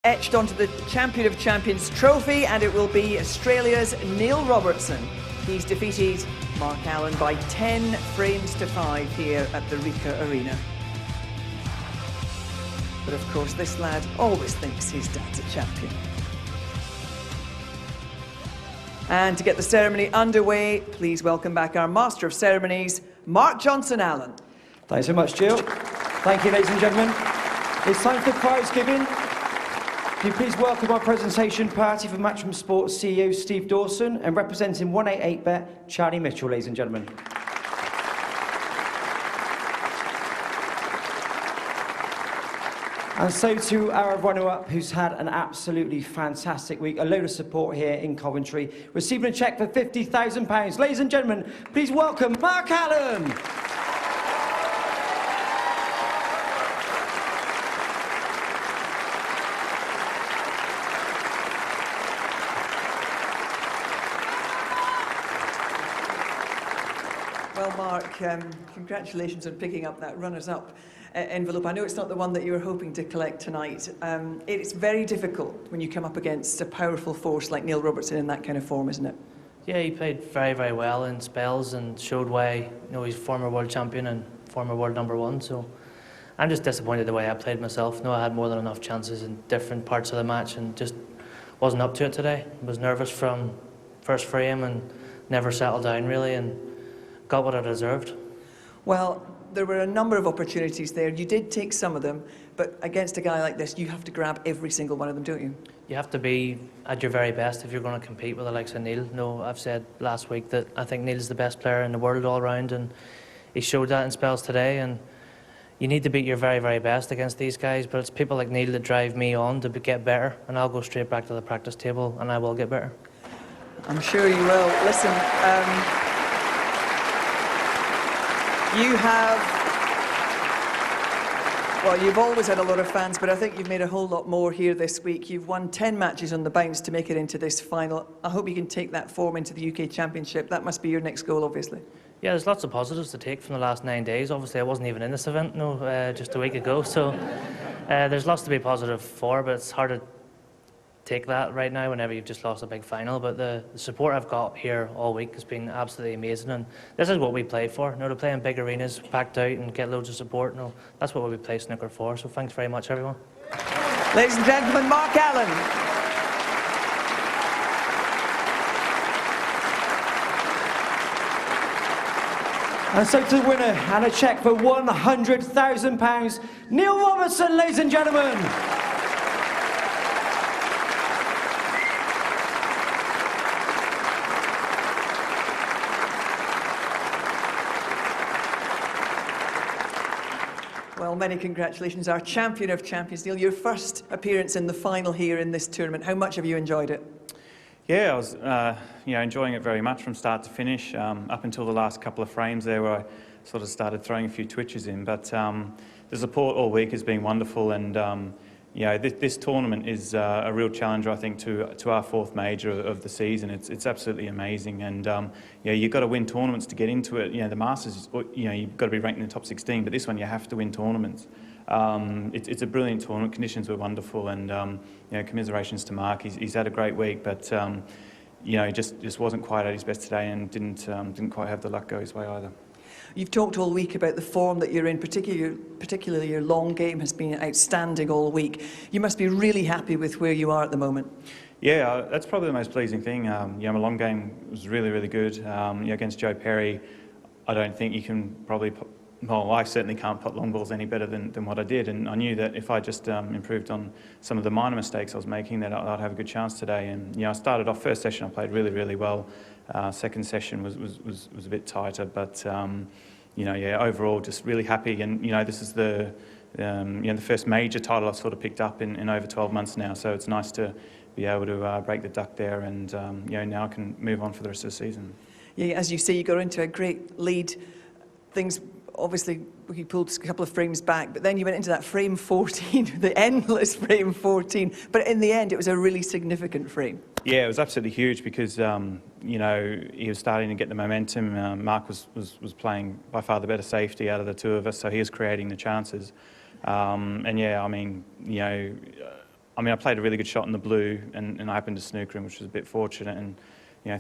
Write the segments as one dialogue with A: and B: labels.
A: Etched onto the Champion of Champions trophy, and it will be Australia's Neil Robertson. He's defeated Mark Allen by 10 frames to 5 here at the Rika Arena. But of course, this lad always thinks his dad's a champion. And to get the ceremony underway, please welcome back our Master of Ceremonies, Mark Johnson Allen.
B: Thanks so much, Jill. Thank you, ladies and gentlemen. It's time for prize giving. Can you please welcome our presentation party for Matchroom Sports CEO Steve Dawson and representing 188Bet, Charlie Mitchell, ladies and gentlemen. And so to our runner-up, who's had an absolutely fantastic week, a load of support here in Coventry, receiving a cheque for £50,000. Ladies and gentlemen, please welcome Mark Allen.
A: Well, Mark, congratulations on picking up that runners-up envelope. I know it's not the one that you were hoping to collect tonight. It's very difficult when you come up against a powerful force like Neil Robertson in that kind of form, isn't it?
C: Yeah, he played very, very well in spells and showed why, he's former world champion and former world #1. So I'm just disappointed the way I played myself. I had more than enough chances in different parts of the match and just wasn't up to it today. I was nervous from first frame and never settled down really, and got what I deserved.
A: Well, there were a number of opportunities there. You did take some of them, but against a guy like this, you have to grab every single one of them, don't you?
C: You have to be at your very best if you're going to compete with the likes of Neil. I've said last week that I think Neil's the best player in the world all round, and he showed that in spells today. And you need to beat your very, very best against these guys, but it's people like Neil that drive me on to get better, and I'll go straight back to the practice table and I will get better.
A: I'm sure you will. Listen, you've always had a lot of fans, but I think you've made a whole lot more here this week. You've won 10 matches on the bounce to make it into this final. I hope you can take that form into the UK Championship. That must be your next goal, obviously.
C: Yeah, there's lots of positives to take from the last 9 days. Obviously, I wasn't even in this event, just a week ago, so there's lots to be positive for, but it's hard to take that right now whenever you've just lost a big final. But the support I've got here all week has been absolutely amazing, and this is what we play for. To play in big arenas, packed out, and get loads of support. That's what we play snooker for. So thanks very much, everyone.
A: Ladies and gentlemen, Mark Allen.
B: And so to the winner, and a cheque for £100,000, Neil Robertson, ladies and gentlemen.
A: Well, many congratulations, our Champion of Champions, Neil. Your first appearance in the final here in this tournament. How much have you enjoyed it?
D: Yeah, I was enjoying it very much from start to finish, up until the last couple of frames there where I sort of started throwing a few twitches in. But the support all week has been wonderful, and this tournament is a real challenge, I think, to our fourth major of the season. It's absolutely amazing, and you've got to win tournaments to get into it. The Masters, you've got to be ranked in the top 16, but this one you have to win tournaments. It's a brilliant tournament. Conditions were wonderful, and commiserations to Mark. He's had a great week, but he just wasn't quite at his best today, and didn't quite have the luck go his way either.
A: You've talked all week about the form that you're in, particularly your long game has been outstanding all week. You must be really happy with where you are at the moment. Yeah,
D: that's probably the most pleasing thing. My long game was really, really good. Against Joe Perry, I don't think you can probably well, I certainly can't putt long balls any better than what I did, and I knew that if I just improved on some of the minor mistakes I was making, that I'd have a good chance today. And I started off first session, I played really, really well. Second session was a bit tighter, but overall just really happy. And this is the first major title I've sort of picked up in over 12 months now, so it's nice to be able to break the duck there, and now I can move on for the rest of the season. Yeah,
A: as you say, you got into a great lead. Things obviously we pulled a couple of frames back, but then you went into that frame 14, the endless frame 14. But in the end, it was a really significant frame.
D: Yeah, it was absolutely huge because he was starting to get the momentum. Mark was playing by far the better safety out of the two of us, so he was creating the chances. I mean, I played a really good shot in the blue, and I happened to snooker him, which was a bit fortunate. And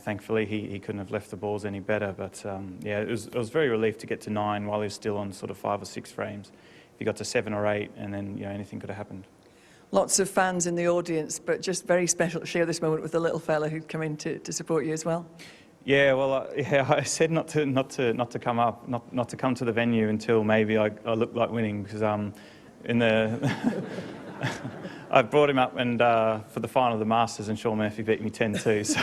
D: thankfully he couldn't have left the balls any better. But yeah, it was very relieved to get to 9 while he was still on sort of 5 or 6 frames. If he got to 7 or 8, and then anything could have happened.
A: Lots of fans in the audience, but just very special to share this moment with the little fella who'd come in to support you as well.
D: Yeah, well, I said not to come up, not to come to the venue until maybe I looked like winning, because in the I brought him up and for the final of the Masters, and Sean Murphy beat me 10-2. So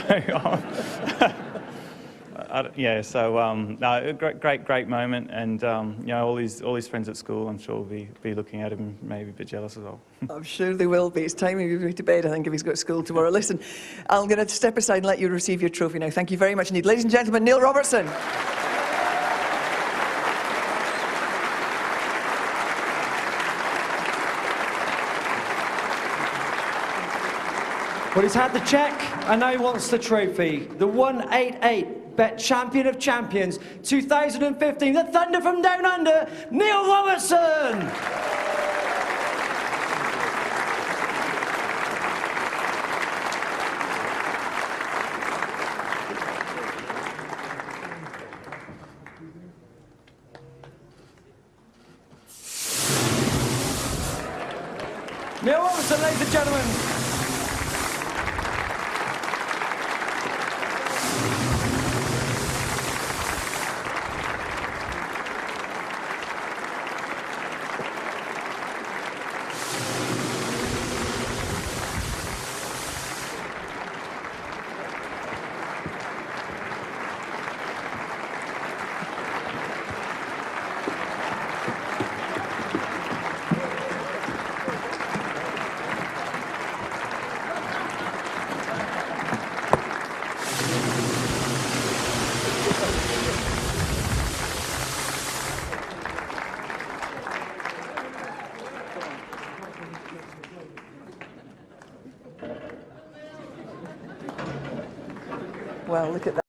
D: yeah, so no, great moment, and all his friends at school, I'm sure, will be looking at him, maybe a bit jealous as well.
A: I'm sure they will be. It's time he goes to bed, I think, if he's got school tomorrow. Listen, I'm going to step aside and let you receive your trophy now. Thank you very much indeed. Ladies and gentlemen, Neil Robertson.
B: Well, he's had the check, and now he wants the trophy. The 188 Bet Champion of Champions 2015, the Thunder from Down Under, Neil Robertson! Neil Robertson, ladies and gentlemen.
A: Well, look at that.